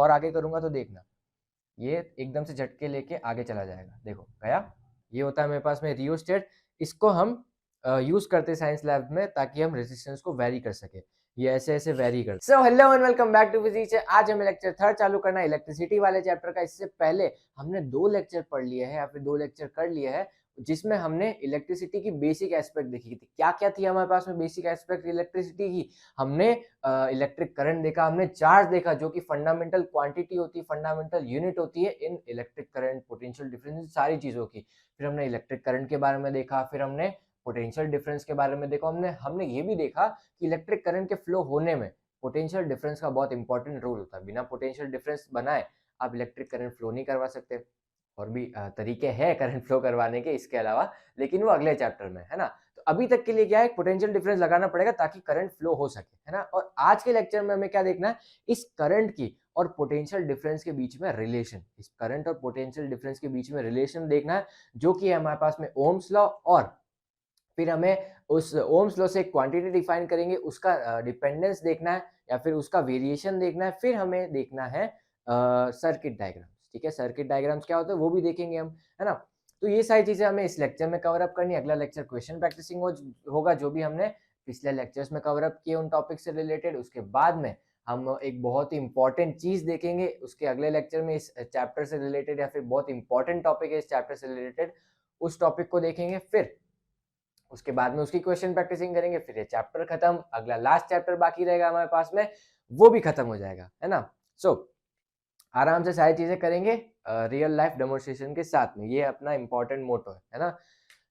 और आगे करूंगा तो देखना ये एकदम से झटके लेके आगे चला जाएगा। देखो गया, ये होता है मेरे पास में रियोस्टेट। इसको हम यूज करते हैं साइंस लैब में ताकि हम रेजिस्टेंस को वेरी कर सके। ये ऐसे ऐसे वेरी कर। So hello and welcome back to physics. आज हमें लेक्चर 3 चालू करना है इलेक्ट्रिसिटी वाले चैप्टर का। इससे पहले हमने 2 लेक्चर पढ़ लिए हैं या फिर 2 लेक्चर कर लिए हैं जिसमें हमने इलेक्ट्रिसिटी की बेसिक एस्पेक्ट देखी थी। क्या क्या थी हमारे पास में बेसिक एस्पेक्ट इलेक्ट्रिसिटी की? हमने इलेक्ट्रिक करंट देखा, हमने चार्ज देखा जो कि फंडामेंटल क्वांटिटी होती है, फंडामेंटल यूनिट होती है इन इलेक्ट्रिक करंट, पोटेंशियल डिफरेंस, सारी चीजों की। फिर हमने इलेक्ट्रिक करंट के बारे में देखा, फिर हमने पोटेंशियल डिफरेंस के बारे में देखा। हमने हमने ये भी देखा कि इलेक्ट्रिक करंट के फ्लो होने में पोटेंशियल डिफरेंस का बहुत इंपॉर्टेंट रोल होता है। बिना पोटेंशियल डिफरेंस बनाए आप इलेक्ट्रिक करंट फ्लो नहीं करवा सकते। और भी तरीके हैं करंट फ्लो करवाने के इसके अलावा, लेकिन वो अगले चैप्टर में है ना। तो अभी तक के लिए क्या है, पोटेंशियल डिफरेंस लगाना पड़ेगा ताकि करंट फ्लो हो सके, है ना। और आज के लेक्चर में हमें क्या देखना है, इस करंट की और पोटेंशियल डिफरेंस के बीच में रिलेशन, इस करंट और पोटेंशियल डिफरेंस के बीच में रिलेशन देखना है जो कि है हमारे पास में ओम्स लॉ। और फिर हमें उस ओम्स लॉ से क्वांटिटी डिफाइन करेंगे, उसका डिपेंडेंस देखना है या फिर उसका वेरिएशन देखना है। फिर हमें देखना है सर्किट डायग्राम्स। ठीक है, सर्किट डायग्राम्स क्या होता है वो भी देखेंगे हम, है ना। तो ये सारी चीजें हमें इस लेक्चर में कवर अप करनी है। अगला लेक्चर क्वेश्चन प्रैक्टिसिंग होगा जो भी हमने पिछले लेक्चर्स में कवर अप किए उन टॉपिक से रिलेटेड। उसके बाद में हम एक बहुत ही इंपॉर्टेंट चीज देखेंगे उसके अगले लेक्चर में इस चैप्टर से रिलेटेड, या फिर बहुत इंपॉर्टेंट टॉपिक है इस चैप्टर से रिलेटेड, उस टॉपिक को देखेंगे। फिर उसके बाद में उसकी क्वेश्चन प्रैक्टिसिंग करेंगे। फिर ये चैप्टर खत्म, अगला लास्ट चैप्टर बाकी रहेगा हमारे पास में, वो भी खत्म हो जाएगा, है ना। सो आराम से सारी चीजें करेंगे रियल लाइफ डेमोन्स्ट्रेशन के साथ में। ये अपना इंपॉर्टेंट मोटो है ना।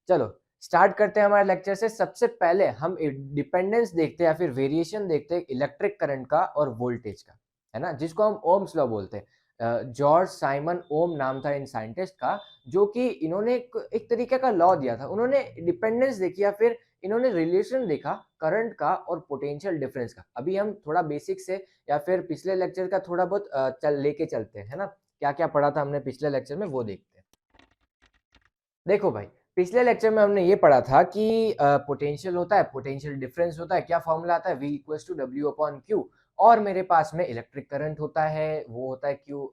चलो स्टार्ट करते हैं हमारे लेक्चर से। सबसे पहले हम डिपेंडेंस देखते हैं या फिर वेरिएशन देखते हैं इलेक्ट्रिक करंट का और वोल्टेज का, है ना, जिसको हम ओम्स लॉ बोलते हैं। जॉर्ज साइमन ओम नाम था इन साइंटिस्ट का, जो कि इन्होंने एक तरीके का लॉ दिया था। उन्होंने डिपेंडेंस देखी या फिर इन्होंने रिलेशन देखा करंट का और पोटेंशियल डिफरेंस का। अभी हम थोड़ा बेसिक से या फिर पिछले लेक्चर का थोड़ा बहुत लेके चलते हैं, है ना। क्या क्या पढ़ा था हमने पिछले लेक्चर में वो देखते हैं। देखो भाई, पिछले लेक्चर में हमने ये पढ़ा था कि पोटेंशियल होता है, पोटेंशियल डिफरेंस होता है, क्या फॉर्मूला आता है, V equals to W upon Q। और मेरे पास में इलेक्ट्रिक करंट होता है, वो होता है Q,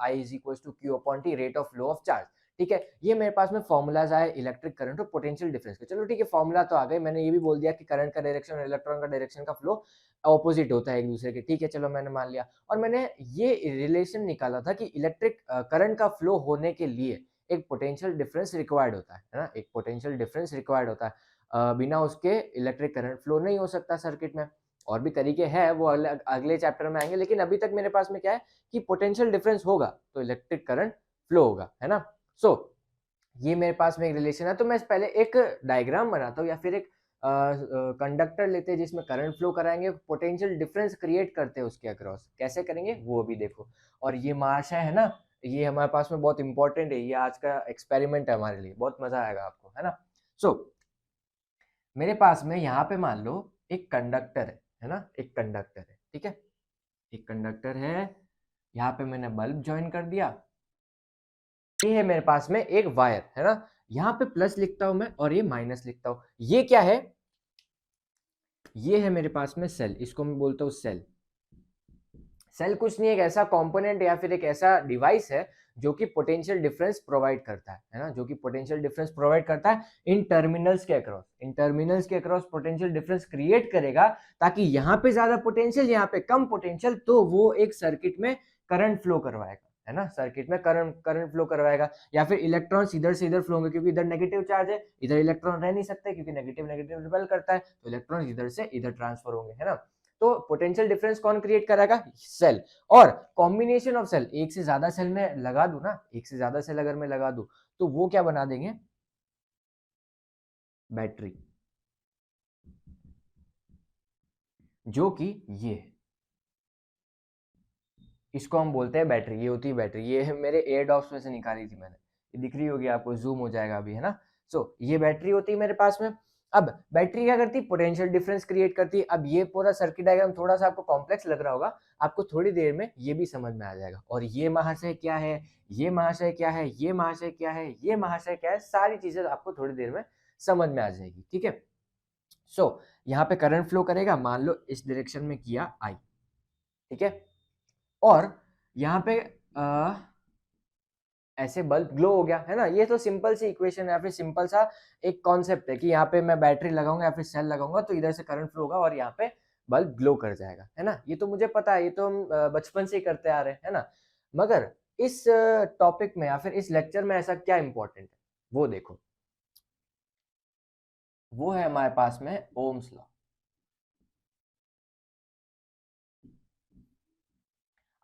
I is equals to Q upon T, rate of flow of charge. ठीक है, ये मेरे पास में फॉर्मूलाज आए इलेक्ट्रिक करंट और पोटेंशियल डिफरेंस के। चलो ठीक है, फॉर्मूला तो आ गए। मैंने ये भी बोल दिया कि करंट का डायरेक्शन और इलेक्ट्रॉन का डायरेक्शन का फ्लो ऑपोजिट होता है एक दूसरे के। ठीक है, चलो मैंने मान लिया। और मैंने ये रिलेशन निकाला था कि इलेक्ट्रिक करंट का फ्लो होने के लिए एक पोटेंशियल डिफरेंस रिक्वायर्ड होता है ना, एक पोटेंशियल डिफरेंस रिक्वायर्ड होता है। बिना उसके इलेक्ट्रिक करंट फ्लो नहीं हो सकता सर्किट में। और भी तरीके हैं, वो अगले चैप्टर में आएंगे, लेकिन अभी तक मेरे पास में क्या है कि पोटेंशियल डिफरेंस होगा तो इलेक्ट्रिक करंट फ्लो होगा, है ना। सो ये मेरे पास में एक रिलेशन है। तो मैं पहले एक डायग्राम बनाता हूँ या फिर एक कंडक्टर लेते हैं जिसमें करंट फ्लो कराएंगे, पोटेंशियल डिफरेंस क्रिएट करते हैं उसके अक्रॉस। कैसे करेंगे वो भी देखो। और ये महाशय है ना, ये हमारे पास में बहुत इंपॉर्टेंट है, ये आज का एक्सपेरिमेंट है हमारे लिए, बहुत मजा आएगा आपको, है ना। सो मेरे पास में यहाँ पे मान लो एक कंडक्टर है ना, एक कंडक्टर है, ठीक है, एक कंडक्टर है। यहाँ पे मैंने बल्ब ज्वाइन कर दिया। ये है मेरे पास में एक वायर, है ना। यहाँ पे प्लस लिखता हूं मैं और ये माइनस लिखता हूं। ये क्या है, ये है मेरे पास में सेल, इसको मैं बोलता हूँ सेल। सेल कुछ नहीं, एक ऐसा कंपोनेंट या फिर एक ऐसा डिवाइस है जो कि पोटेंशियल डिफरेंस प्रोवाइड करता है ना, जो कि पोटेंशियल डिफरेंस प्रोवाइड करता है इन टर्मिनल्स के अक्रॉस। इन टर्मिनल्स के अक्रॉस पोटेंशियल डिफरेंस क्रिएट करेगा ताकि यहाँ पे ज्यादा पोटेंशियल, यहाँ पे कम पोटेंशियल, तो वो एक सर्किट में करंट फ्लो करवाएगा, है ना, सर्किट में करंट फ्लो करवाएगा। या फिर इलेक्ट्रॉन्स इधर से इधर फ्लो होंगे, क्योंकि इधर नेगेटिव चार्ज है, इधर इलेक्ट्रॉन रह नहीं सकते क्योंकि नेगेटिव नेगेटिव रिपेल करता है, तो इलेक्ट्रॉन इधर से इधर ट्रांसफर होंगे, है ना। तो पोटेंशियल डिफरेंस कौन क्रिएट कराएगा, सेल। और कॉम्बिनेशन ऑफ सेल, एक से ज्यादा सेल में लगा दूं ना, एक से ज्यादा सेल अगर मैं लगा दूं तो वो क्या बना देंगे, बैटरी, जो कि ये है, इसको हम बोलते हैं बैटरी। ये होती है बैटरी, ये है मेरे एयर ड्रॉप्स में से निकाली थी मैंने, ये दिख रही होगी आपको, जूम हो जाएगा अभी, है ना। सो ये बैटरी होती है मेरे पास में। अब बैटरी क्या करती है, पोटेंशियल डिफरेंस क्रिएट करती है। अब ये पूरा सर्किट डायग्राम थोड़ा सा आपको कॉम्प्लेक्स लग रहा होगा, आपको थोड़ी देर में ये भी समझ में आ जाएगा। और ये महाशय क्या है, ये महाशय क्या है, ये महाशय क्या है, ये महाशय क्या है, सारी चीजें आपको थोड़ी देर में समझ में आ जाएगी, ठीक है। सो यहाँ पे करंट फ्लो करेगा, मान लो इस डायरेक्शन में किया आई, ठीक है। और यहाँ पे ऐसे बल्ब ग्लो हो गया है ना। ये तो सिंपल सी इक्वेशन है या फिर सिंपल सा एक कॉन्सेप्ट है कि यहाँ पे मैं बैटरी लगाऊंगा या फिर सेल लगाऊंगा तो इधर से करंट फ्लो होगा और यहाँ पे बल्ब ग्लो कर जाएगा, है ना। ये तो मुझे पता है, ये तो हम बचपन से ही करते आ रहे हैं, है ना। मगर इस टॉपिक में या फिर इस लेक्चर में ऐसा क्या इंपॉर्टेंट है वो देखो, वो है हमारे पास में ओम्स लॉ।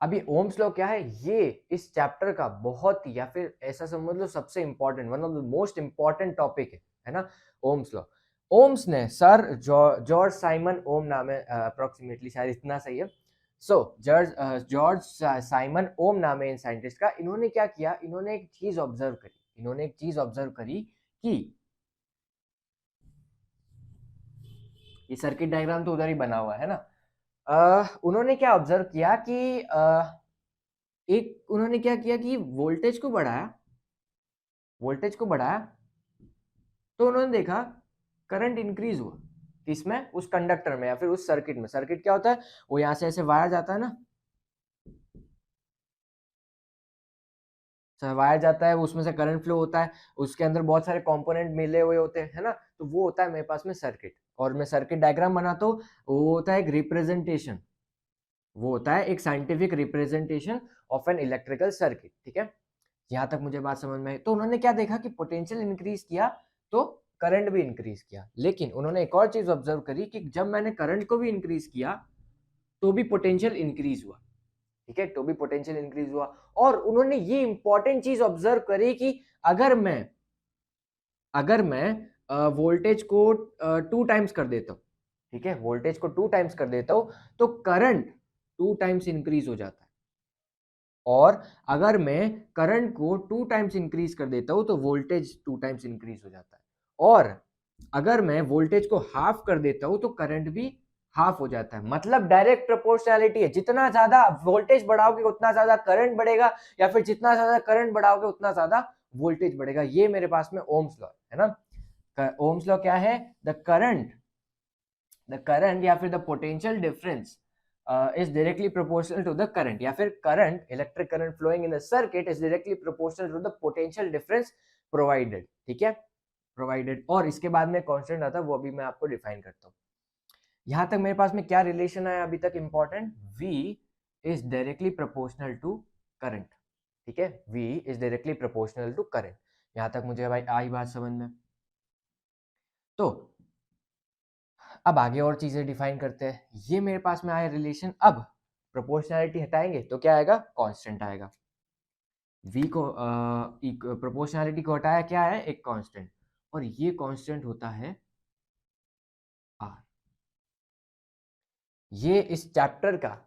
अभी ओम्स लॉ क्या है, ये इस चैप्टर का बहुत ही या फिर ऐसा समझ लो सबसे important, one of the most important topic है ना, ओम्स लॉ। ओम्स ने सर जॉर्ज साइमन ओम नाम है, अप्रोक्सीमेटली शायद इतना सही है। सो जॉर्ज साइमन ओम नाम है इन साइंटिस्ट का। इन्होंने क्या किया, इन्होंने एक चीज ऑब्जर्व करी, इन्होंने एक चीज ऑब्जर्व करी कि ये सर्किट डायग्राम तो उधर ही बना हुआ है ना। उन्होंने क्या ऑब्जर्व किया कि एक उन्होंने क्या किया कि वोल्टेज को बढ़ाया, वोल्टेज को बढ़ाया तो उन्होंने देखा करंट इंक्रीज हुआ किसमें, उस कंडक्टर में या फिर उस सर्किट में। सर्किट क्या होता है, वो यहां से ऐसे वायर जाता है ना, वायर जाता है, उसमें से करंट फ्लो होता है, उसके अंदर बहुत सारे कंपोनेंट मिले हुए होते हैं, है ना। तो वो होता है मेरे पास में सर्किट, और मैं सर्किट डायग्राम बनाता हूँ, वो होता है एक रिप्रेजेंटेशन, वो होता है एक scientific representation of an electrical circuit, ठीक है। यहाँ तक मुझे बात समझ में आई। तो उन्होंने क्या देखा कि पोटेंशियल इंक्रीज किया तो करंट भी इंक्रीज किया, लेकिन उन्होंने एक और चीज ऑब्जर्व करी कि जब मैंने करंट को भी इंक्रीज किया तो भी पोटेंशियल इंक्रीज हुआ, ठीक है, तो भी पोटेंशियल इंक्रीज हुआ। और उन्होंने ये इंपॉर्टेंट चीज ऑब्जर्व करी कि अगर मैं वोल्टेज को 2 टाइम्स कर देता हूँ, ठीक है, वोल्टेज को 2 टाइम्स कर देता हूँ तो करंट 2 टाइम्स इंक्रीज हो जाता है। और अगर मैं करंट को 2 टाइम्स इंक्रीज कर देता हूं तो वोल्टेज 2 टाइम्स इंक्रीज हो जाता है। और अगर मैं वोल्टेज को हाफ कर देता हूं तो करंट भी हाफ हो जाता है। मतलब डायरेक्ट प्रोपोर्शनैलिटी है, जितना ज्यादा वोल्टेज बढ़ाओगे उतना ज्यादा करंट बढ़ेगा, या फिर जितना ज्यादा करंट बढ़ाओगे उतना ज्यादा वोल्टेज बढ़ेगा। ये मेरे पास में ओम्स लॉ है ना। ओम्स लॉ क्या है, द करंट या फिर the potential difference is directly proportional to the current, या फिर current, electric current flowing in the circuit is directly proportional to the potential difference provided, ठीक है, provided। और इसके बाद में कांस्टेंट आता है, वो अभी मैं आपको डिफाइन करता हूँ। यहां तक मेरे पास में क्या रिलेशन है अभी तक important, V is directly proportional to current, ठीक है, V is directly proportional to current। यहां तक मुझे भाई आई बात समझ में। तो अब आगे और चीजें डिफाइन करते हैं। ये मेरे पास में आया रिलेशन। अब प्रोपोर्शनैलिटी हटाएंगे तो क्या आएगा, कांस्टेंट आएगा। v को प्रोपोर्शनैलिटी को हटाया, क्या है, एक कांस्टेंट, और ये कांस्टेंट होता है r। ये इस चैप्टर का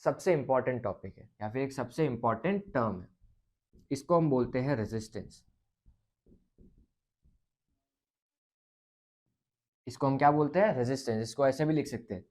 सबसे इंपॉर्टेंट टॉपिक है या फिर एक सबसे इंपॉर्टेंट टर्म है, इसको हम बोलते हैं रेजिस्टेंस। इसको हम क्या बोलते हैं, रेजिस्टेंस। इसको ऐसे भी लिख सकते हैं,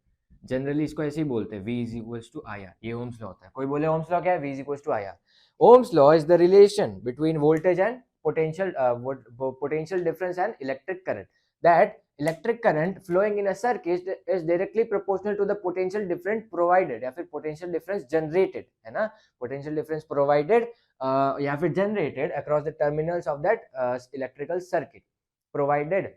जनरली इसको ऐसे ही बोलते हैं, V is equals to I R. ये ओम्स लॉ होता है। कोई बोले ओम्स लॉ क्या है, V is equals to I R. Ohm's law is the relation between voltage and potential difference and electric current, that electric current flowing in a circuit is directly proportional to the potential difference provided, या फिर potential difference generated, है ना, potential difference provided या फिर generated across the terminals of that electrical circuit provided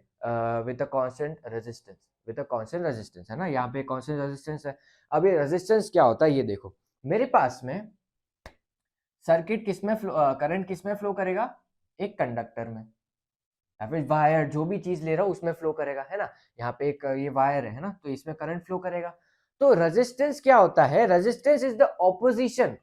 with a constant resistance, with a constant resistance, है ना। यहाँ पे constant resistance है। अब ये resistance क्या होता है, ये देखो, मेरे पास में सर्किट किसमें करंट किसमें फ्लो करेगा, एक कंडक्टर में, या फिर वायर, जो भी चीज ले रहा हूं उसमें फ्लो करेगा, है ना। यहाँ पे एक ये वायर है ना, तो इसमें करंट फ्लो करेगा। तो रेजिस्टेंस क्या होता है, resistance is the opposition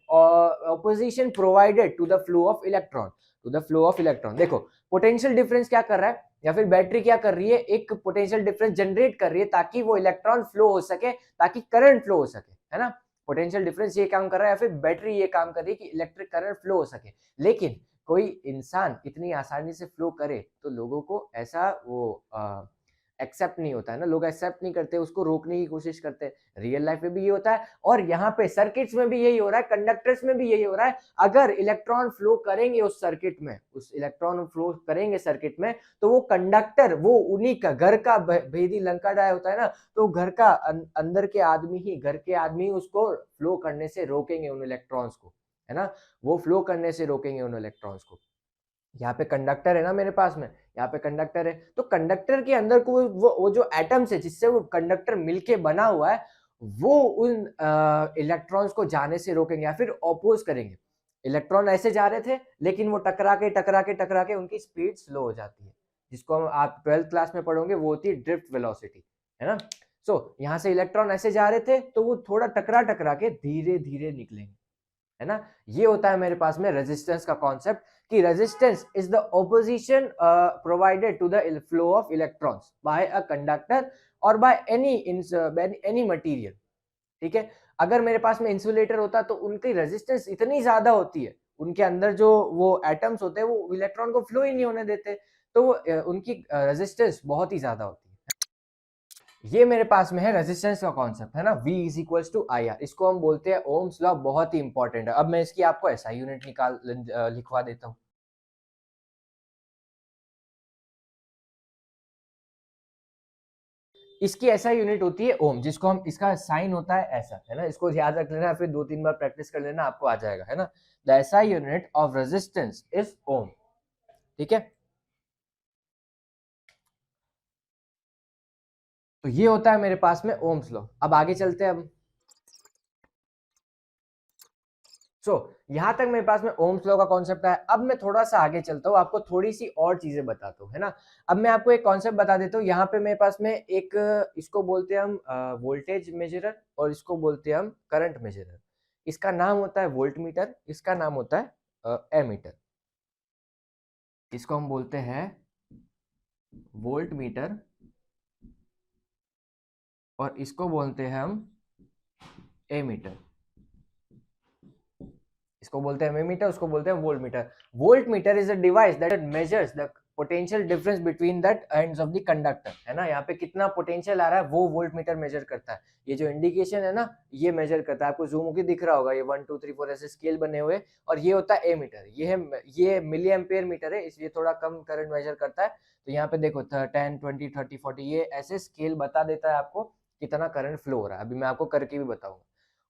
provided to the flow of electron, to the flow of electron. देखो पोटेंशियल डिफरेंस क्या कर रहा है, या फिर बैटरी क्या कर रही है, एक पोटेंशियल डिफरेंस जनरेट कर रही है ताकि वो इलेक्ट्रॉन फ्लो हो सके, ताकि करंट फ्लो हो सके, है ना। पोटेंशियल डिफरेंस ये काम कर रहा है, या फिर बैटरी ये काम कर रही है कि इलेक्ट्रिक करंट फ्लो हो सके। लेकिन कोई इंसान इतनी आसानी से फ्लो करे तो लोगों को ऐसा वो एक्सेप्ट नहीं होता है ना, लोग एक्सेप्ट नहीं करते, उसको रोकने की कोशिश करते हैं। रियल लाइफ में भी ये होता है, और यहाँ पे सर्किट्स में भी यही हो रहा है, कंडक्टर्स में भी यही हो रहा है। अगर इलेक्ट्रॉन फ्लो करेंगे उस सर्किट में, उस इलेक्ट्रॉन फ्लो करेंगे सर्किट में, तो वो कंडक्टर, वो उन्हीं का घर का भेदी लंका डाय होता है ना, तो घर का अंदर के आदमी ही, घर के आदमी उसको फ्लो करने से रोकेंगे उन इलेक्ट्रॉन्स को, है ना, वो फ्लो करने से रोकेंगे उन इलेक्ट्रॉन्स को। यहाँ पे कंडक्टर है ना मेरे पास में, यहाँ पे कंडक्टर है, तो कंडक्टर के अंदर को वो जो एटम्स है जिससे वो कंडक्टर मिलके बना हुआ है, वो उन इलेक्ट्रॉन्स को जाने से रोकेंगे या फिर ऑपोज करेंगे। इलेक्ट्रॉन ऐसे जा रहे थे लेकिन वो टकरा के उनकी स्पीड स्लो हो जाती है, जिसको हम आप 12th क्लास में पढ़ोगे, वो होती है ड्रिफ्ट वेलोसिटी, है ना। सो यहाँ से इलेक्ट्रॉन ऐसे जा रहे थे तो वो थोड़ा टकरा के धीरे धीरे निकलेंगे, है ना। ये होता है मेरे पास में रेजिस्टेंस का कॉन्सेप्ट, कि resistance is the opposition provided to the flow of electrons by a conductor और बाय एनी मटेरियल, ठीक है। अगर मेरे पास में इंसुलेटर होता तो उनकी रेजिस्टेंस इतनी ज्यादा होती है, उनके अंदर जो वो एटम्स होते हैं वो इलेक्ट्रॉन को फ्लो ही नहीं होने देते, तो उनकी रेजिस्टेंस बहुत ही ज्यादा होती है। ये मेरे पास में है रेजिस्टेंस का कॉन्सेप्ट, है ना, V is equals to I R, इसको हम बोलते हैं ओम्स लॉ, बहुत ही इंपॉर्टेंट है। अब मैं इसकी आपको ऐसा यूनिट लिखवा देता हूँ। इसकी ऐसा यूनिट होती है ओम, जिसको हम, इसका साइन होता है ऐसा, है ना, इसको याद रख लेना, फिर 2-3 बार प्रैक्टिस कर लेना, आपको आ जाएगा, है ना। द ऐसा यूनिट ऑफ रेजिस्टेंस इज ओम, ठीक है। तो ये होता है मेरे पास में ओम्स लॉ। अब आगे चलते हैं। अब यहां तक मेरे पास में ओम्स लॉ का कॉन्सेप्ट है। अब मैं थोड़ा सा आगे चलता हूँ, आपको थोड़ी सी और चीजें बताता हूँ, है ना। अब मैं आपको एक कॉन्सेप्ट बता देता हूँ। यहाँ पे मेरे पास में एक, इसको बोलते हैं हम वोल्टेज मेजरर, और इसको बोलते हैं हम करंट मेजरर। इसका नाम होता है वोल्ट मीटर, इसका नाम होता है एमीटर। इसको हम बोलते हैं वोल्ट मीटर और इसको बोलते हैं हम एमीटर। इसको बोलते हैं एमीटर, उसको बोलते हैं volt meter. Volt meter is a device that measures the potential difference between that ends of the conductor, है ना। यहाँ पे कितना पोटेंशियल आ रहा है वो वोल्ट मीटर मेजर करता है। ये जो इंडिकेशन है ना, ये मेजर करता है। आपको जूम होकर दिख रहा होगा, ये 1 2 3 4 ऐसे स्केल बने हुए, और ये होता है एमीटर। ये मिली एम्पेयर मीटर है, इसलिए थोड़ा कम करंट मेजर करता है। तो यहाँ पे देखो 10 20 30 40 ये ऐसे स्केल बता देता है आपको कितना करंट फ्लो हो रहा है। अभी मैं आपको करके भी बताऊंगा।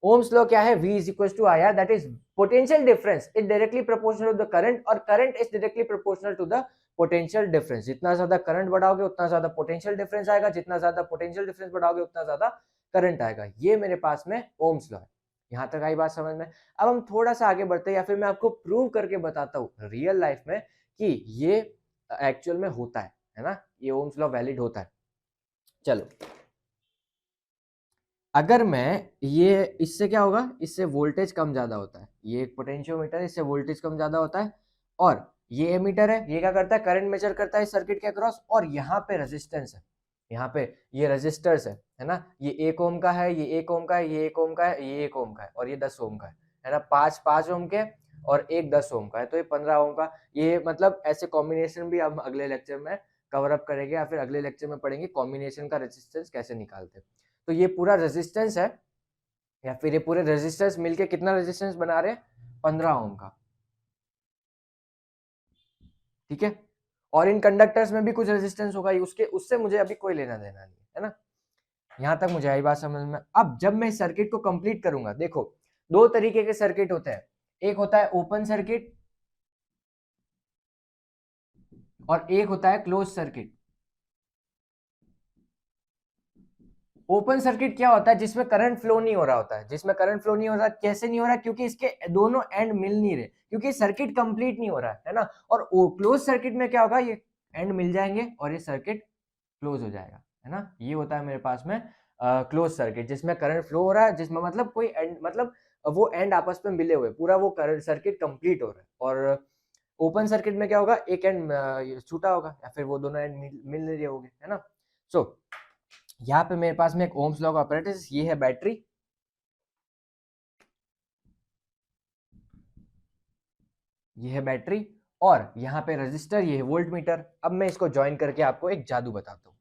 ओम्स लॉ क्या है? V is equals to IR, that is potential difference is directly proportional to the current, और current is directly proportional to the potential difference। जितना ज्यादा करंट बढ़ाओगे उतना ज्यादा पोटेंशियल डिफरेंस आएगा, जितना ज्यादा पोटेंशियल डिफरेंस बढ़ाओगे उतना ज्यादा करंट आएगा। ये मेरे पास में ओम्स लॉ है। यहाँ तक आई बात समझ में? अब हम थोड़ा सा आगे बढ़ते हैं, या फिर मैं आपको प्रूव करके बताता हूँ रियल लाइफ में कि ये एक्चुअल में होता है ना, ये ओम्स लॉ वैलिड होता है। चलो, अगर मैं ये, इससे क्या होगा, इससे वोल्टेज कम ज्यादा होता है। ये एक पोटेंशियोमीटर है, इससे वोल्टेज कम ज्यादा होता है। और ये एमीटर है, ये क्या करता है, करंट मेजर करता है सर्किट के अक्रॉस। और यहाँ पे रेजिस्टेंस है, यहाँ पे ये रेजिस्टर्स है ना। ये 1 ओम का है, ये 1 ओम का है, ये 1 ओम का है, ये 1 ओम का है, और ये 10 ओम का है ना। 5 ओम के और एक 10 ओम का है, तो ये 15 ओम का। ये मतलब ऐसे कॉम्बिनेशन भी हम अगले लेक्चर में कवर अप करेंगे, या फिर अगले लेक्चर में पढ़ेंगे कॉम्बिनेशन का रेजिस्टेंस कैसे निकालते हैं। तो ये पूरा रेजिस्टेंस है, या फिर ये पूरे रेजिस्टेंस मिलके कितना रेजिस्टेंस बना रहे हैं, 15 ओम का, ठीक है। और इन कंडक्टर्स में भी कुछ रेजिस्टेंस होगा, उसके उससे मुझे अभी कोई लेना देना नहीं है ना। यहां तक मुझे आई बात समझ में। अब जब मैं सर्किट को कंप्लीट करूंगा, देखो 2 तरीके के सर्किट होते हैं। एक होता है ओपन सर्किट और एक होता है क्लोज सर्किट। ओपन सर्किट क्या होता है? जिसमें करंट फ्लो नहीं हो रहा होता है। जिसमें करंट फ्लो नहीं हो रहा, कैसे नहीं हो रहा? क्योंकि इसके दोनों एंड मिल नहीं रहे, क्योंकि सर्किट कंप्लीट नहीं हो रहा है ना। और क्लोज सर्किट में क्या होगा, ये एंड मिल जाएंगे और ये सर्किट क्लोज हो जाएगा, है ना। ये होता है मेरे पास में क्लोज सर्किट, जिसमें करंट फ्लो हो रहा है, जिसमें मतलब कोई एंड, मतलब वो एंड आपस में मिले हुए, पूरा वो करंट सर्किट कंप्लीट हो रहा है। और ओपन सर्किट में क्या होगा, एक एंड छूटा होगा, या फिर वो दोनों एंड मिल नहीं रहे होंगे, है ना। सो यहाँ पे मेरे पास में एक ओम्स लॉ का apparatus, ये है बैटरी, ये है बैटरी, और यहाँ पे रजिस्टर, ये है वोल्ट मीटर। अब मैं इसको ज्वाइन करके आपको एक जादू बताता हूँ।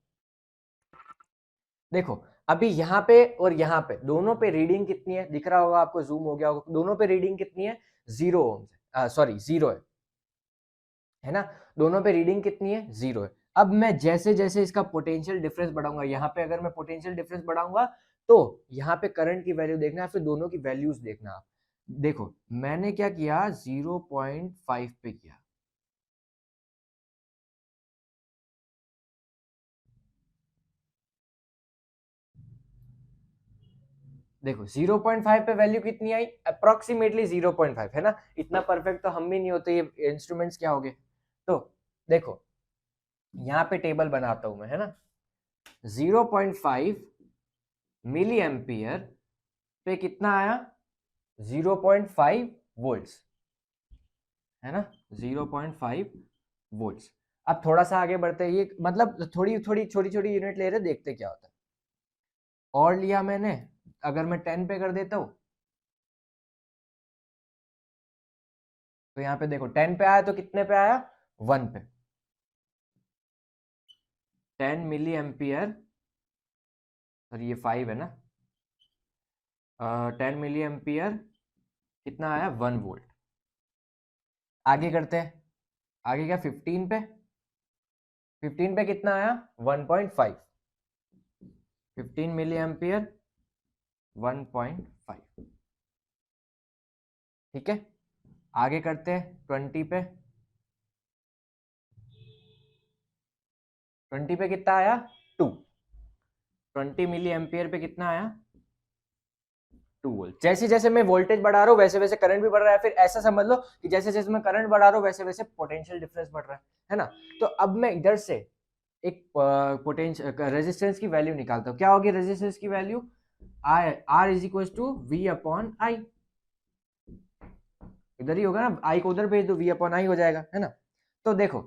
देखो अभी यहाँ पे और यहाँ पे दोनों पे रीडिंग कितनी है, दिख रहा होगा आपको, जूम हो गया होगा, दोनों पे रीडिंग कितनी है, 0 ओम, सॉरी 0 है ना। दोनों पे रीडिंग कितनी है, 0 है। अब मैं जैसे जैसे इसका पोटेंशियल डिफरेंस बढ़ाऊंगा, यहाँ पे अगर मैं पोटेंशियल डिफरेंस बढ़ाऊंगा तो यहाँ पे करंट की वैल्यू देखना है, फिर दोनों की वैल्यूज देखना आप। देखो मैंने क्या किया, 0.5 पे किया। देखो 0.5 पे वैल्यू कितनी आई, अप्रोक्सीमेटली 0.5 है ना, इतना परफेक्ट तो हम भी नहीं होते, ये इंस्ट्रूमेंट्स क्या हो गए। तो देखो यहाँ पे टेबल बनाता हूं मैं, है ना, 0.5 मिली एम्पियर पे कितना आया, 0.5 वोल्ट्स, है ना, 0.5 वोल्ट्स। अब थोड़ा सा आगे बढ़ते हैं, ये मतलब थोड़ी थोड़ी छोटी छोटी यूनिट ले रहे, देखते क्या होता है। और लिया मैंने, अगर मैं 10 पे कर देता हूं, तो यहाँ पे देखो 10 पे आया तो कितने पे आया, 1 पे। 10 मिली एम्पियर, और ये 5 है ना, 10 मिली एम्पियर कितना आया, 1 वोल्ट। आगे करते हैं, आगे क्या, 15 पे, 15 पे कितना आया, 1.5, 15 मिली एम्पियर 1.5। ठीक है, आगे करते हैं 20 पे, 20 पे कितना आया, 2, 20 मिली एम्पियर पे कितना आया, 2 वोल्ट। जैसे जैसे मैं वोल्टेज बढ़ा रहा हूँ वैसे वैसे करंट भी बढ़ रहा है, फिर ऐसा समझ लो कि जैसे जैसे मैं करंट बढ़ा रहा हूँ वैसे वैसे पोटेंशियल डिफरेंस बढ़ रहा है ना। तो अब मैं इधर से एक पोटेंशियल रेजिस्टेंस की वैल्यू निकालता हूँ। क्या होगी रेजिस्टेंस की value, I R is equal to V upon I, इधर ही होगा ना, आई को उधर भेज दो, वी अपॉन आई हो जाएगा, है ना। तो देखो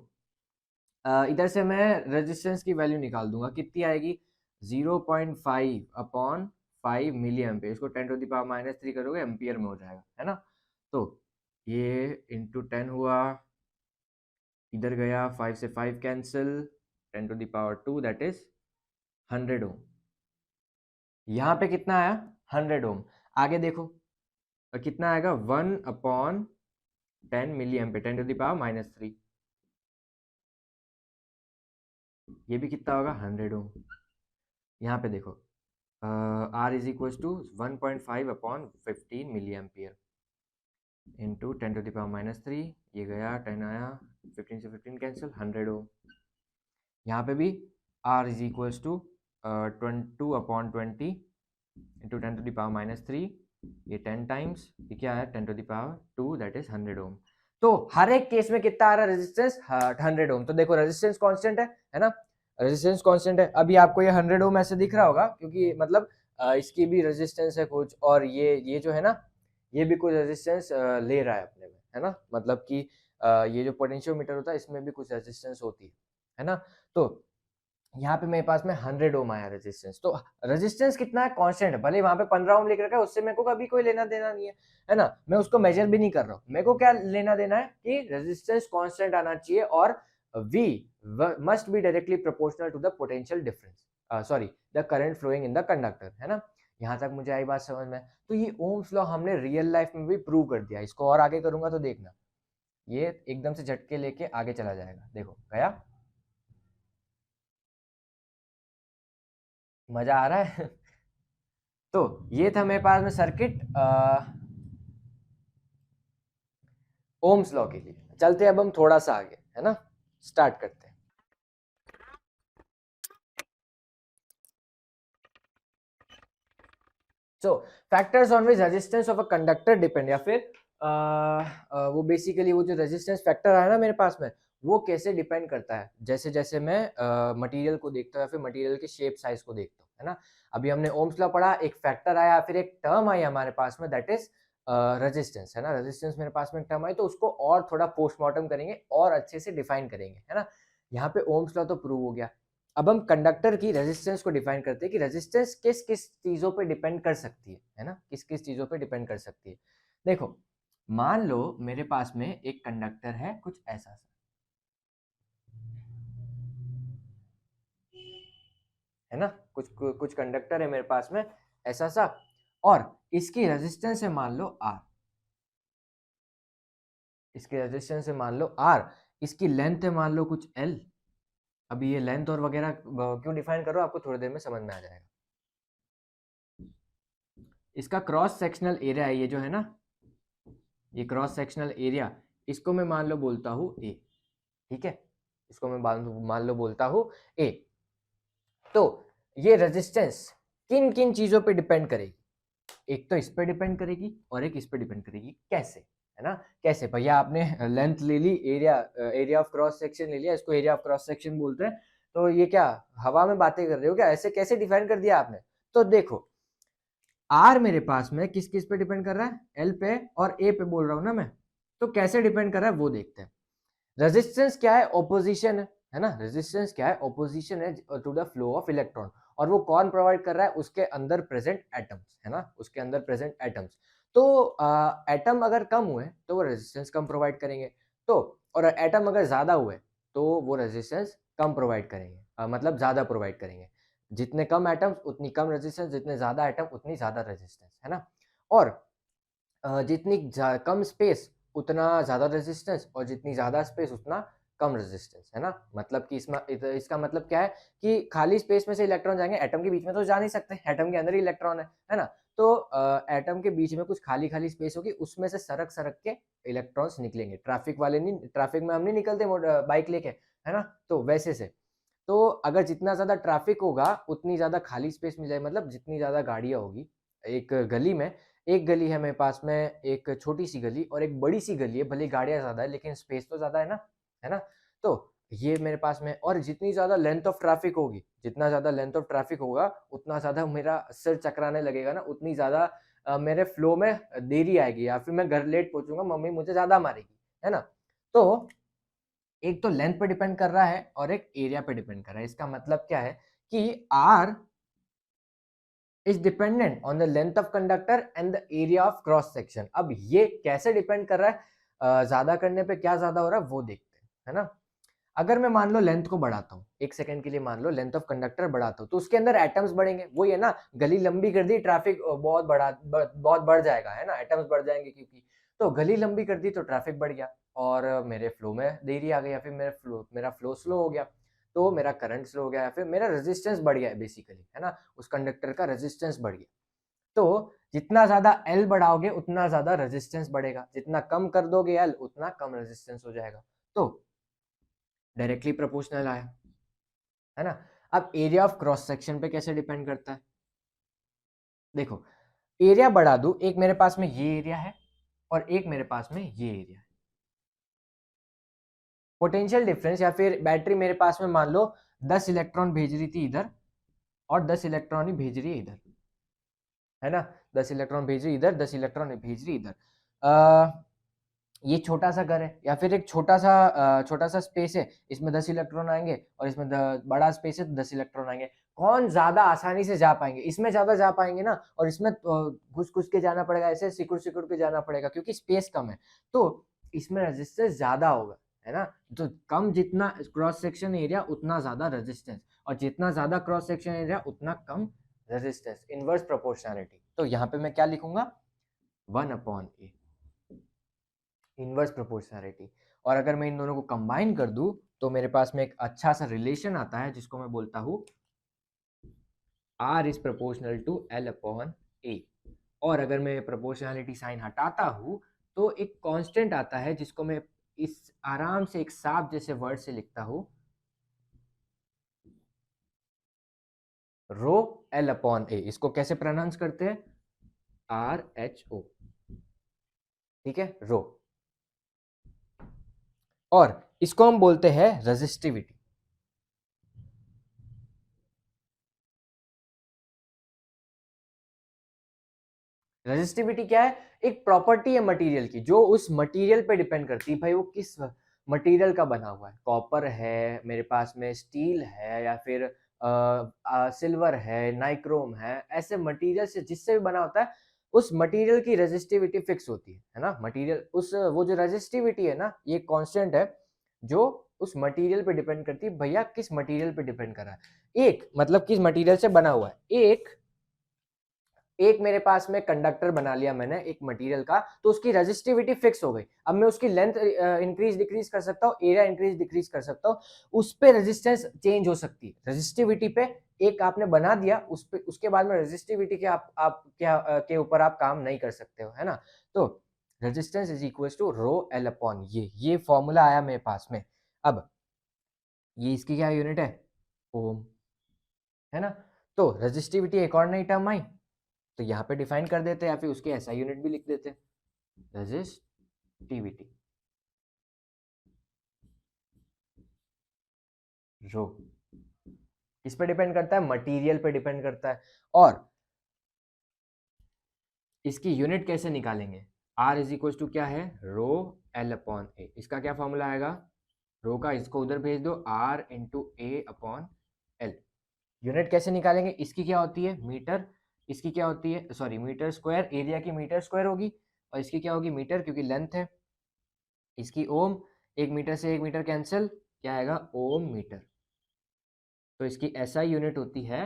इधर से मैं रेजिस्टेंस की वैल्यू निकाल दूंगा, कितनी आएगी, 0.5 अपॉन 5 मिली एम्पियर, इसको 10 टू द पावर -3 करोगे एम्पियर में हो जाएगा, है ना। तो ये इंटू 10 हुआ, इधर गया 5 से 5 cancel, 10 to the power 2 that is 100 ohm. यहाँ पे कितना आया, 100 ओम। आगे देखो और कितना आएगा, 1 upon 10 milli ampere, 10 to the power -3, ये भी कितना होगा, 100 ओम। यहाँ पे देखो R is equal to 1.5 upon 15 milli ampere into 10 to the power -3, ये गया 10 आया, 15 से 15 कैंसिल, 100 ओम। यहाँ पे भी R is equal to 2 upon 20 into 10 to the power -3, ये 10 टाइम्स, ये क्या है, 10 to the power 2 that is 100 ohm. तो हर एक केस में कितना आ रहा है रेजिस्टेंस, 100 ओम। तो देखो रेजिस्टेंस कांस्टेंट है ना, रेजिस्टेंस कांस्टेंट है। अभी आपको ये 100 ओम ऐसे दिख रहा होगा क्योंकि मतलब इसकी भी रेजिस्टेंस है कुछ, और ये जो है ना, ये भी कुछ रेजिस्टेंस ले रहा है अपने में, है ना, मतलब कि ये जो पोटेंशियोमीटर होता है इसमें भी कुछ रेजिस्टेंस होती है ना। तो यहाँ पे मेरे पास में 100 ओम आया रेजिस्टेंस। तो रेजिस्टेंस कितना है, कांस्टेंट है, भले वहां पे 15 ओम लिख रखा है, उससे मेरे को कभी कोई लेना देना नहीं है ना, मैं उसको मेजर भी नहीं कर रहा हूँ। मेरे को क्या लेना देना है कि रेजिस्टेंस कांस्टेंट आना चाहिए, और V must be directly proportional to the potential difference, sorry, the current flowing in the conductor, है ना। यहाँ तक मुझे आई बात समझ में। तो ये ओम्स लॉ हमने रियल लाइफ में भी प्रूव कर दिया, इसको और आगे करूंगा तो देखना, ये एकदम से झटके लेके आगे चला जाएगा। देखो गया, मजा आ रहा है। तो ये था मेरे पास में सर्किट ओम्स लॉ के लिए। चलते अब हम थोड़ा सा आगे, है ना, स्टार्ट करते हैं। सो factors on which resistance of a conductor depend, या फिर वो बेसिकली वो जो रेजिस्टेंस फैक्टर है ना मेरे पास में, वो कैसे डिपेंड करता है जैसे जैसे मैं मटेरियल को देखता हूँ या फिर मटेरियल के शेप साइज को देखता हूँ, है ना। अभी हमने ओम्स लॉ पढ़ा, एक फैक्टर आया, फिर एक टर्म आई हमारे पास में दैट इज रेजिस्टेंस, है ना। रेजिस्टेंस मेरे पास में एक टर्म आई, तो उसको और थोड़ा पोस्टमार्टम करेंगे और अच्छे से डिफाइन करेंगे, है ना। यहाँ पे ओम्स लॉ तो प्रूव हो गया। अब हम कंडक्टर की रेजिस्टेंस को डिफाइन करते हैं कि रेजिस्टेंस किस किस चीजों पे डिपेंड कर सकती है ना, किस किस चीजों पे डिपेंड कर सकती है। देखो मान लो मेरे पास में एक कंडक्टर है कुछ ऐसा सा, है ना, कुछ कुछ कंडक्टर है मेरे पास में ऐसा सा, और इसकी रेजिस्टेंस है मान लो R, इसकी रेजिस्टेंस है मान लो R, इसकी लेंथ है मान लो कुछ L। अभी ये लेंथ और वगैरह क्यों डिफाइन करो, आपको थोड़ी देर में समझ में आ जाएगा। इसका क्रॉस सेक्शनल एरिया है ये जो है ना, ये क्रॉस सेक्शनल एरिया, इसको मैं मान लो बोलता हूँ ए, ठीक है, इसको मैं मान लो बोलता हूँ ए। तो ये रेजिस्टेंस किन किन चीजों पे डिपेंड करेगी, एक तो इस पे डिपेंड करेगी और एक इस पे डिपेंड करेगी। कैसे, है ना, कैसे भैया, आपने लेंथ ले ली, एरिया ऑफ क्रॉस सेक्शन ले लिया, इसको एरिया ऑफ क्रॉस सेक्शन बोलते हैं, तो ये क्या हवा में बातें कर रहे हो क्या, ऐसे कैसे डिफाइन कर दिया आपने। तो देखो आर मेरे पास में किस किस पे डिपेंड कर रहा है, एल पे और ए पे बोल रहा हूं ना मैं, तो कैसे डिपेंड कर रहा है वो देखते हैं। रेजिस्टेंस क्या है, ऑपोजिशन है ना, रेजिस्टेंस क्या है, ऑपोजिशन है to the flow of electron, और वो कौन प्रोवाइड कर रहा है, उसके अंदर प्रेजेंट एटम्स, है ना, उसके अंदर प्रेजेंट एटम्स। तो एटम अगर कम हुए तो वो रेजिस्टेंस कम प्रोवाइड करेंगे, तो और एटम अगर ज्यादा हुए तो वो रेजिस्टेंस कम प्रोवाइड करेंगे, मतलब ज्यादा प्रोवाइड करेंगे। जितने कम एटम्स उतनी कम रेजिस्टेंस, जितने ज्यादा एटम उतनी ज्यादा रेजिस्टेंस, है ना। और जितनी कम स्पेस उतना ज़्यादा रेजिस्टेंस, और जितनी ज़्यादा स्पेस उतना कम रेजिस्टेंस, है ना। मतलब कि इसका मतलब क्या है कि खाली स्पेस में से इलेक्ट्रॉन जाएंगे, एटम के बीच में तो जा नहीं सकते, एटम के अंदर ही इलेक्ट्रॉन है ना। तो एटम के बीच में कुछ खाली खाली स्पेस होगी, उसमें से सरक सरक के इलेक्ट्रॉन्स निकलेंगे। ट्रैफिक वाले नहीं, ट्रैफिक में हम नहीं निकलते बाइक लेके, है ना, तो वैसे से। तो अगर जितना ज़्यादा ट्रैफिक होगा उतनी ज़्यादा खाली स्पेस मिल जाए, मतलब जितनी ज़्यादा गाड़ियाँ होगी एक गली में, एक गली है मेरे पास में, एक छोटी सी गली और एक बड़ी सी गली है, भले गाड़ियां ज्यादा है लेकिन स्पेस तो ज्यादा है ना, है ना। तो ये मेरे पास में, और जितनी ज्यादा लेंथ ऑफ ट्रैफिक होगी, जितना ज्यादा लेंथ ऑफ ट्रैफिक होगा उतना ज्यादा मेरा सिर चकराने लगेगा ना, उतनी ज्यादा मेरे फ्लो में देरी आएगी, या फिर मैं घर लेट पहुंचूंगा, मम्मी मुझे ज्यादा मारेगी, है ना। तो एक तो लेंथ पे डिपेंड कर रहा है और एक एरिया पे डिपेंड कर रहा है। इसका मतलब क्या है कि are is dependent on the length of conductor and the area of cross section। अब ये कैसे डिपेंड कर रहा है, ज्यादा करने पे क्या ज्यादा हो रहा है वो देखते हैं, है ना। अगर मैं मान लो लेंथ को बढ़ाता हूँ, एक सेकंड के लिए मान लो लेंथ ऑफ कंडक्टर बढ़ाता हूँ, तो उसके अंदर एटम्स बढ़ेंगे, वही है ना, गली लंबी कर दी, ट्रैफिक बहुत बढ़ जाएगा, है ना, एटम्स बढ़ जाएंगे क्योंकि, तो गली लंबी कर दी तो ट्रैफिक बढ़ गया, और मेरे फ्लो में देरी आ गई, या फिर मेरा फ्लो स्लो हो गया, तो मेरा करंट स्लो हो गया, या फिर मेरा रेजिस्टेंस बढ़ गया बेसिकली, है ना, उस कंडक्टर का रेजिस्टेंस बढ़ गया। तो जितना ज्यादा एल बढ़ाओगे उतना ज्यादा रेजिस्टेंस बढ़ेगा, जितना कम कर दोगे एल उतना कम रेजिस्टेंस हो जाएगा, तो डायरेक्टली प्रोपोर्शनल आया, है ना। अब एरिया ऑफ क्रॉस सेक्शन पे कैसे डिपेंड करता है, देखो एरिया बढ़ा दूं, एक मेरे पास में ये एरिया है और एक मेरे पास में ये एरिया है, पोटेंशियल डिफरेंस, या फिर बैटरी मेरे पास में मान लो 10 इलेक्ट्रॉन भेज रही थी इधर और 10 इलेक्ट्रॉन ही भेज रही है इधर, है ना, 10 इलेक्ट्रॉन भेज रही इधर, 10 इलेक्ट्रॉन भेज रही इधर। ये छोटा सा घर है, या फिर एक छोटा सा स्पेस है, इसमें 10 इलेक्ट्रॉन आएंगे, और इसमें बड़ा स्पेस है तो 10 इलेक्ट्रॉन आएंगे। कौन ज्यादा आसानी से जा पाएंगे, इसमें ज्यादा जा पाएंगे ना, और इसमें घुस घुस के जाना पड़ेगा, ऐसे सिकुड़ सिकुड़ के जाना पड़ेगा क्योंकि स्पेस कम है, तो इसमें रेजिस्टेंस ज्यादा होगा, है ना। तो कम जितना क्रॉस सेक्शन एरिया उतना ज्यादा रेजिस्टेंस, और जितना ज्यादा क्रॉस सेक्शन एरिया उतना कम रेजिस्टेंस, इनवर्स प्रोपोर्शनैलिटी। तो यहाँ पे मैं क्या लिखूंगा, 1/A, इनवर्स प्रोपोर्शनैलिटी। और अगर मैं इन दोनों को कंबाइन कर दूं तो मेरे पास में एक अच्छा सा रिलेशन आता है जिसको मैं बोलता हूं R is proportional to L/A। और अगर मैं प्रोपोर्शनैलिटी साइन हटाता हूं तो एक कांस्टेंट आता है जिसको मैं इस आराम से एक सांप जैसे वर्ड से लिखता हूं, रो L/A। इसको कैसे प्रोनाउंस करते हैं, RHO, ठीक है, रो। और इसको हम बोलते हैं रेजिस्टिविटी। रेजिस्टिविटी क्या है, एक प्रॉपर्टी है मटेरियल की जो उस मटेरियल पे डिपेंड करती है, भाई वो किस मटेरियल का बना हुआ है, कॉपर है मेरे पास में, स्टील है, या फिर सिल्वर है, नाइक्रोम है, ऐसे मटेरियल से जिससे भी बना होता है उस मटेरियल की रेजिस्टिविटी फिक्स होती है ना। मटेरियल उस वो जो रेजिस्टिविटी है ना, ये कांस्टेंट है जो उस मटेरियल पे डिपेंड करती है, भैया किस मटेरियल पे डिपेंड कर रहा है, एक मतलब किस मटेरियल से बना हुआ है। एक मेरे पास में कंडक्टर बना लिया मैंने एक मटेरियल का, तो उसकी रेजिस्टिविटी फिक्स हो गई, अब मैं उसकी लेंथ इंक्रीज डिक्रीज कर सकता हूँ, एरिया इंक्रीज डिक्रीज कर सकता हूँ, उस पे रेजिस्टेंस चेंज हो सकती है। रेजिस्टिविटी पे एक आपने बना दिया, उस पे उसके बाद में रेजिस्टिविटी के आप क्या के ऊपर आप काम नहीं कर सकते हो, है ना। तो resistance is equal to rho L upon ये फॉर्मूला आया मेरे पास में। अब ये इसकी क्या यूनिट है, ओम, है ना। तो रेजिस्टिविटी एक और नई टर्म आई, तो यहाँ पे डिफाइन कर देते हैं या फिर उसकी ऐसा यूनिट भी लिख देते हैं, रेजिस्टिविटी रो। किस पे डिपेंड करता है, मटेरियल पे डिपेंड करता है। और इसकी यूनिट कैसे निकालेंगे, R इज इक्वल टू क्या है, रो एल अपॉन ए। इसका क्या फॉर्मूला आएगा, रो का इसको उधर भेज दो, R इंटू ए अपॉन एल। यूनिट कैसे निकालेंगे, इसकी क्या होती है मीटर, इसकी क्या होती है सॉरी मीटर स्क्वायर, एरिया की मीटर स्क्वायर होगी, और इसकी क्या होगी मीटर, क्योंकि लेंथ है। इसकी ओम, एक मीटर से एक मीटर कैंसिल, क्या आएगा ओम मीटर। तो इसकी ऐसा यूनिट होती है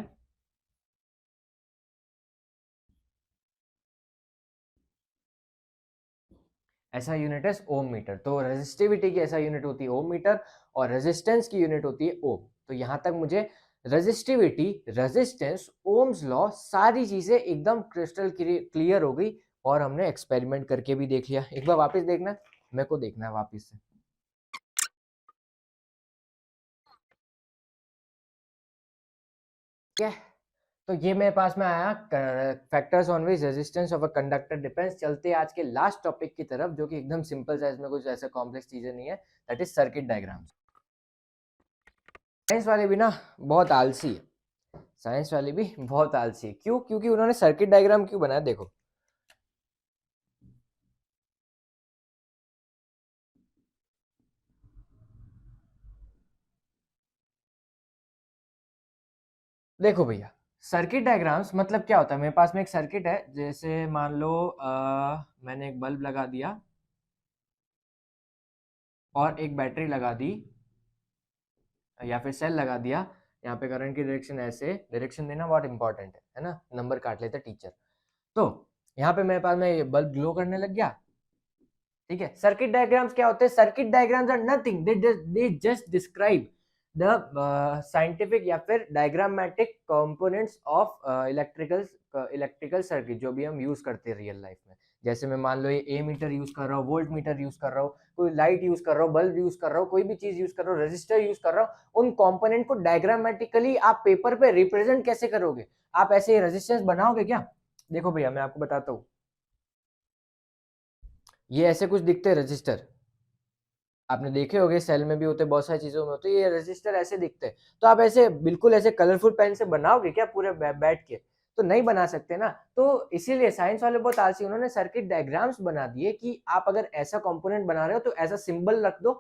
ऐसा यूनिट है ओम मीटर। तो रेजिस्टिविटी की ऐसा यूनिट होती है ओम मीटर, और रेजिस्टेंस की यूनिट होती है ओम। तो यहां तक मुझे रेजिस्टिविटी, रेजिस्टेंस, ओम्स लॉ, सारी चीजें एकदम क्रिस्टल क्लियर हो गई, और हमने एक्सपेरिमेंट करके भी देख लिया। एक बार वापस देखना, मेरे को देखना है वापस से। ठीक है, तो ये मेरे पास में आया factors on which resistance of a conductor depends. चलते हैं आज के लास्ट टॉपिक की तरफ, जो कि एकदम सिंपल सा, इसमें कुछ ऐसा कॉम्प्लेक्स चीजें नहीं है, that is circuit diagrams. Science वाले भी ना बहुत आलसी है, साइंस वाले भी बहुत आलसी है। क्यों, क्योंकि उन्होंने सर्किट डायग्राम क्यों बनाया, देखो देखो भैया, सर्किट डायग्राम्स मतलब क्या होता है, मेरे पास में एक सर्किट है, जैसे मान लो मैंने एक बल्ब लगा दिया और एक बैटरी लगा दी, या फिर सेल लगा दिया। यहाँ पे करंट की डायरेक्शन ऐसे, डायरेक्शन देना बहुत इंपॉर्टेंट है ना, नंबर काट लेते टीचर। तो यहाँ पे मेरे पास में ये बल्ब ग्लो करने लग गया, ठीक है। सर्किट डायग्राम्स क्या होते हैं, circuit diagrams are nothing, they just describe the scientific या फिर diagrammatic components of electrical circuit, जो भी हम यूज करते हैं रियल लाइफ में। जैसे मैं मान लो ये ए मीटर यूज कर रहा हूँ, वोल्ट मीटर यूज कर रहा हूँ, कोई लाइट यूज कर रहा हूँ, बल्ब यूज कर रहा हूँ, कोई भी चीज यूज कर रहा हूँ, रजिस्टर यूज कर रहा हूँ, उन कंपोनेंट को डायग्रामेटिकली आप पेपर पे रिप्रेजेंट कैसे करोगे, आप ऐसे रेजिस्टेंस बनाओगे क्या। देखो भैया मैं आपको बताता हूँ, ये ऐसे कुछ दिखते हैं रजिस्टर, आपने देखे होंगे सेल में भी होते, बहुत सारी चीजों में होते, ये रजिस्टर ऐसे दिखते हैं। तो आप ऐसे बिल्कुल ऐसे कलरफुल पेन से बनाओगे क्या पूरे बैठ के, तो नहीं बना सकते ना। तो इसीलिए साइंस वाले बहुत आलसी, उन्होंने सर्किट डायग्राम्स बना दिए कि आप अगर ऐसा कंपोनेंट बना रहे हो तो ऐसा सिंबल रख दो,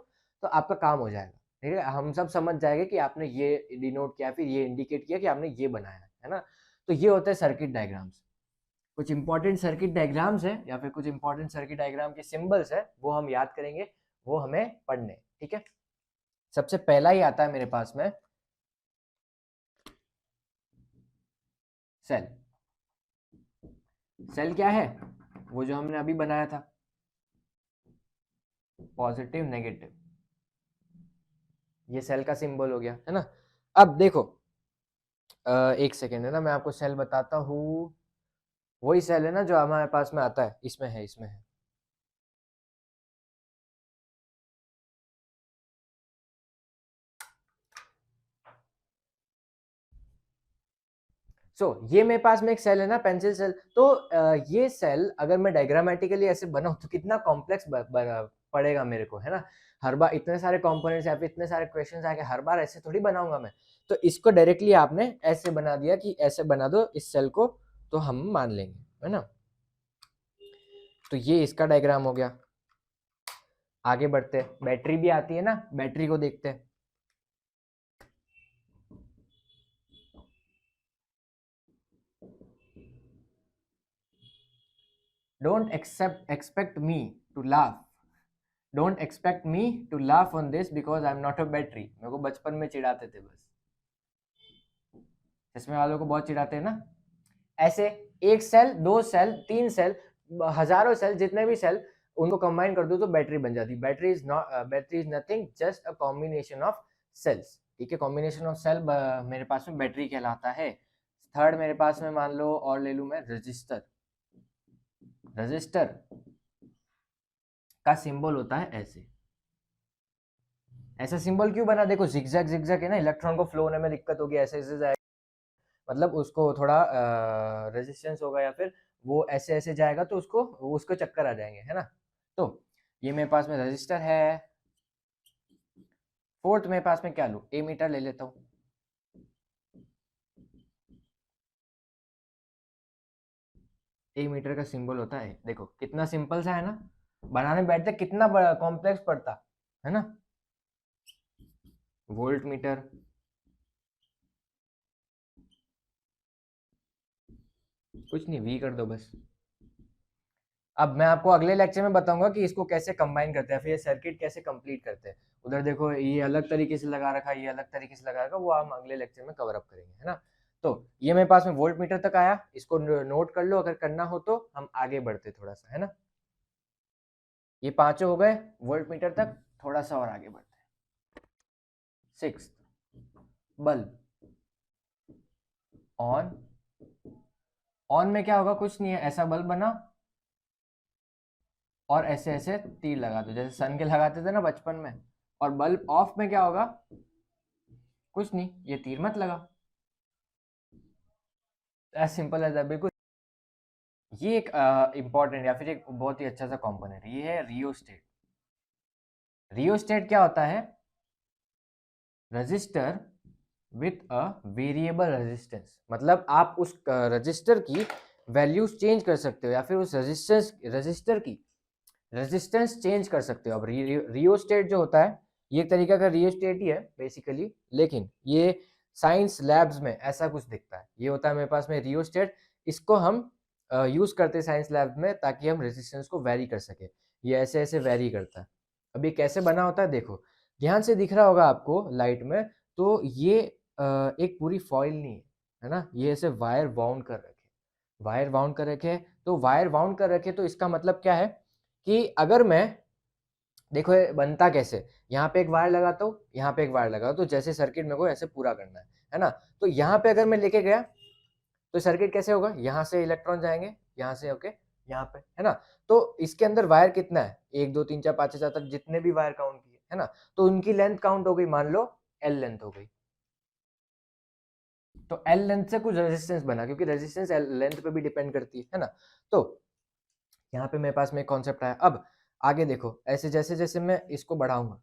तो आपका काम हो जाएगा। ठीक है, हम सब समझ जाएंगे कि आपने ये डिनोट किया, फिर ये इंडिकेट किया कि आपने ये बनाया है ना। तो ये होते हैं सर्किट डायग्राम्स। कुछ इंपॉर्टेंट सर्किट डायग्राम्स है या फिर कुछ इंपॉर्टेंट सर्किट डायग्राम के सिंबल्स है, वो हम याद करेंगे, वो हमें पढ़ने, ठीक है। सबसे पहला ही आता है मेरे पास में सेल। सेल क्या है, वो जो हमने अभी बनाया था, पॉजिटिव नेगेटिव, ये सेल का सिंबल हो गया, है ना। अब देखो एक सेकेंड है ना, मैं आपको सेल बताता हूँ। वही सेल है ना जो हमारे पास में आता है, इसमें है, इसमें है। ये मेरे पास में एक सेल है ना, पेंसिल सेल। तो ये सेल अगर मैं डायग्रामेटिकली ऐसे बनाऊं तो कितना कॉम्प्लेक्स पड़ेगा मेरे को, है ना। हर बार इतने सारे कंपोनेंट्स या फिर इतने सारे क्वेश्चंस आके हर बार ऐसे थोड़ी बनाऊंगा मैं। तो इसको डायरेक्टली आपने ऐसे बना दिया कि ऐसे बना दो इस सेल को, तो हम मान लेंगे, है ना। तो ये इसका डायग्राम हो गया। आगे बढ़ते हैं, बैटरी भी आती है ना, बैटरी को देखते हैं। Don't expect me to laugh, don't expect me to laugh on this because I am not a battery. मेरे को बचपन में चिढ़ाते थे बस, चश्मे वालों को बहुत चिढ़ाते हैं ना। ऐसे एक सेल, दो सेल, तीन सेल, हजारों सेल, जितने भी सेल, उनको कंबाइन कर दो तो बैटरी बन जाती। Battery is not, battery is nothing, just a combination of cells. ठीक है, कॉम्बिनेशन ऑफ सेल मेरे पास में बैटरी कहलाता है। थर्ड मेरे पास में मान लो और ले लूं मैं रजिस्टर। रजिस्टर का सिंबल होता है ऐसे। ऐसा सिंबल क्यों बना, देखो जिगजैग जिगजैग है ना, इलेक्ट्रॉन को फ्लो होने में दिक्कत होगी, ऐसे ऐसे जाएगा, मतलब उसको थोड़ा रेजिस्टेंस होगा, या फिर वो ऐसे ऐसे जाएगा तो उसको चक्कर आ जाएंगे, है ना। तो ये मेरे पास में रजिस्टर है। फोर्थ मेरे पास में क्या लूँ, ए मीटर ले लेता हूँ। ए मीटर का सिंबल होता है, देखो कितना सिंपल सा है ना, बनाने बैठते कितना बड़ा कॉम्प्लेक्स पड़ता है ना। वोल्ट मीटर, कुछ नहीं, वी कर दो बस। अब मैं आपको अगले लेक्चर में बताऊंगा कि इसको कैसे कंबाइन करते हैं, फिर ये सर्किट कैसे कंप्लीट करते हैं। उधर देखो ये अलग तरीके से लगा रखा है, ये अलग तरीके से लगा रखा, वो हम अगले लेक्चर में कवर अप करेंगे, है ना। तो ये मेरे पास में वोल्ट मीटर तक आया, इसको नोट कर लो, अगर करना हो तो हम आगे बढ़ते थोड़ा सा, है ना। ये पांचों हो गए वोल्ट मीटर तक, थोड़ा सा और आगे बढ़ते हैं। Six, bulb on. ऑन में क्या होगा, कुछ नहीं है, ऐसा बल्ब बना और ऐसे ऐसे तीर लगा दो, जैसे सन के लगाते थे ना बचपन में। और बल्ब ऑफ में क्या होगा, कुछ नहीं, ये तीर मत लगा। एज सिंपल एज दैट, बिल्कुल। ये एक इंपॉर्टेंट या फिर एक बहुत ही अच्छा सा कंपोनेंट है, ये है रियोस्टेट। रियोस्टेट क्या होता है, register with a variable resistance, मतलब आप उस रजिस्टर की वैल्यूज चेंज कर सकते हो, या फिर उस रजिस्टर की रेजिस्टेंस चेंज कर सकते हो। अब रियोस्टेट जो होता है, ये एक तरीका का रियोस्टेट ही है बेसिकली, लेकिन ये साइंस लैब्स में ऐसा कुछ दिखता है, ये होता है मेरे पास में रियोस्टेट। इसको हम यूज करते हैं साइंस लैब में, ताकि हम रेजिस्टेंस को वेरी कर सके। ये ऐसे ऐसे वेरी करता है। अब ये कैसे बना होता है, देखो ध्यान से दिख रहा होगा आपको लाइट में, तो ये एक पूरी फॉइल नहीं है ना, ये ऐसे वायर वाउंड कर रखे, वायर वाउंड कर रखे। तो वायर वाउंड कर रखे, तो इसका मतलब क्या है कि अगर मैं, देखो ये बनता कैसे, यहाँ पे एक वायर लगाता हूँ, यहाँ पे एक वायर लगाता हूँ, तो जैसे सर्किट मेरे को ऐसे पूरा करना है ना। तो यहाँ पे अगर मैं लेके गया, तो सर्किट कैसे होगा, यहाँ से इलेक्ट्रॉन जाएंगे, यहाँ से होके यहाँ पे, है ना। तो इसके अंदर वायर कितना है, 1 2 3 4 5 6 7 तक जितने भी वायर काउंट किए, है ना। तो उनकी लेंथ काउंट हो गई, मान लो एल लेंथ हो गई। तो एल लेंथ से कुछ रेजिस्टेंस बना, क्योंकि रेजिस्टेंस एल लेंथ पे भी डिपेंड करती है ना। तो यहाँ पे मेरे पास में एक कॉन्सेप्ट आया। अब आगे देखो, ऐसे जैसे जैसे मैं इसको बढ़ाऊंगा,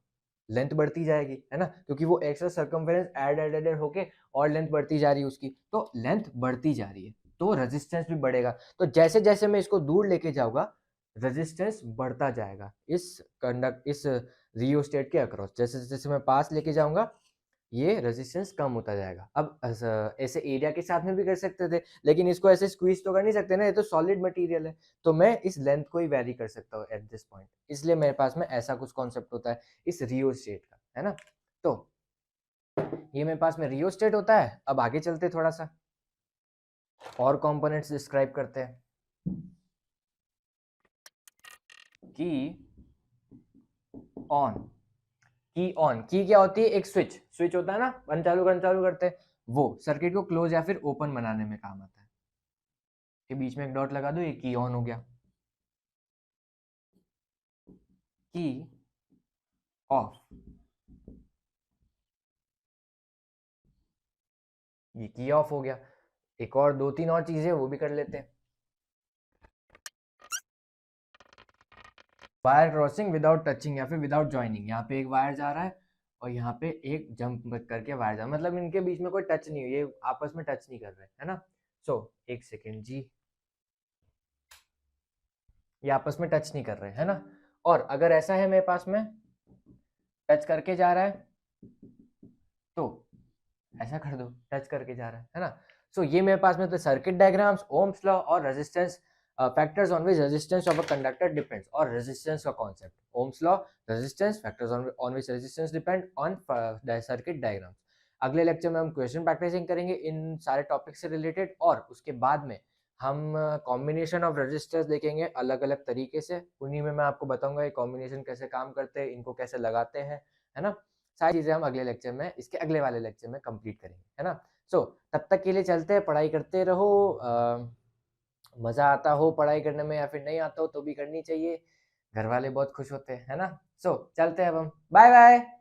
लेंथ बढ़ती जाएगी, है ना, क्योंकि वो एक्स्ट्रा सर्कमफेरेंस ऐड होके और लेंथ बढ़ती जा रही है उसकी, तो लेंथ बढ़ती जा रही है, तो रेजिस्टेंस भी बढ़ेगा। तो जैसे जैसे मैं इसको दूर लेके जाऊंगा, रेजिस्टेंस बढ़ता जाएगा इस रियोस्टेट के अक्रॉस। जैसे जैसे मैं पास लेके जाऊंगा, ये रेजिस्टेंस कम होता जाएगा। अब ऐसे एरिया के साथ में भी कर सकते थे, लेकिन इसको ऐसे स्क्वीज तो कर नहीं सकते ना, ये तो सॉलिड मटेरियल है। तो मैं इस लेंथ को ही वेरी कर सकता हूँ एट दिस पॉइंट, इसलिए मेरे पास में ऐसा कुछ कॉन्सेप्ट होता है इस रियोस्टेट का, है ना। तो ये मेरे पास में रियोस्टेट होता है। अब आगे चलते थोड़ा सा और कंपोनेंट्स डिस्क्राइब करते हैं। की ऑन, की ऑन, की क्या होती है, एक स्विच, स्विच होता है ना, बंद चालू करते हैं, वो सर्किट को क्लोज या फिर ओपन बनाने में काम आता है। के बीच में एक डॉट लगा दो, ये की ऑन हो गया। की ऑफ, ये की ऑफ हो गया। एक और 2 3 और चीजें वो भी कर लेते हैं। वायर क्रॉसिंग विदाउट टचिंग या फिर विदाउट ज्वाइनिंग, यहाँ पे एक वायर जा रहा है और यहाँ पे एक जंप करके वायर जा, मतलब इनके बीच में कोई टच नहीं है, ये आपस में टच नहीं कर रहे, है ना। सो एक सेकेंड जी, ये आपस में टच नहीं कर रहे, है ना। और अगर ऐसा है मेरे पास में टच करके जा रहा है, तो ऐसा कर दो, टच करके जा रहा है ना। सो ये मेरे पास में तो सर्किट डायग्राम्स, ओम्स लॉ और resistance factors on which resistance of a conductor depends, और रेजिस्टेंस का concept, Ohm's law, resistance factors on which resistance depend on circuit diagrams. अगले लेक्चर में हम क्वेश्चन प्रैक्टिसिंग करेंगे इन सारे टॉपिक से रिलेटेड, और उसके बाद में हम कॉम्बिनेशन ऑफ रजिस्टर्स देखेंगे अलग अलग तरीके से, उन्हीं में मैं आपको बताऊंगा ये कॉम्बिनेशन कैसे काम करते हैं, इनको कैसे लगाते हैं, है ना। सारी चीजें हम अगले लेक्चर में, इसके अगले वाले लेक्चर में कंप्लीट करेंगे, है ना। सो तब तक के लिए चलते हैं, पढ़ाई करते रहो। मजा आता हो पढ़ाई करने में या फिर नहीं आता हो तो भी करनी चाहिए। घर वाले बहुत खुश होते हैं, है ना? सो चलते हैं अब हम, बाय बाय।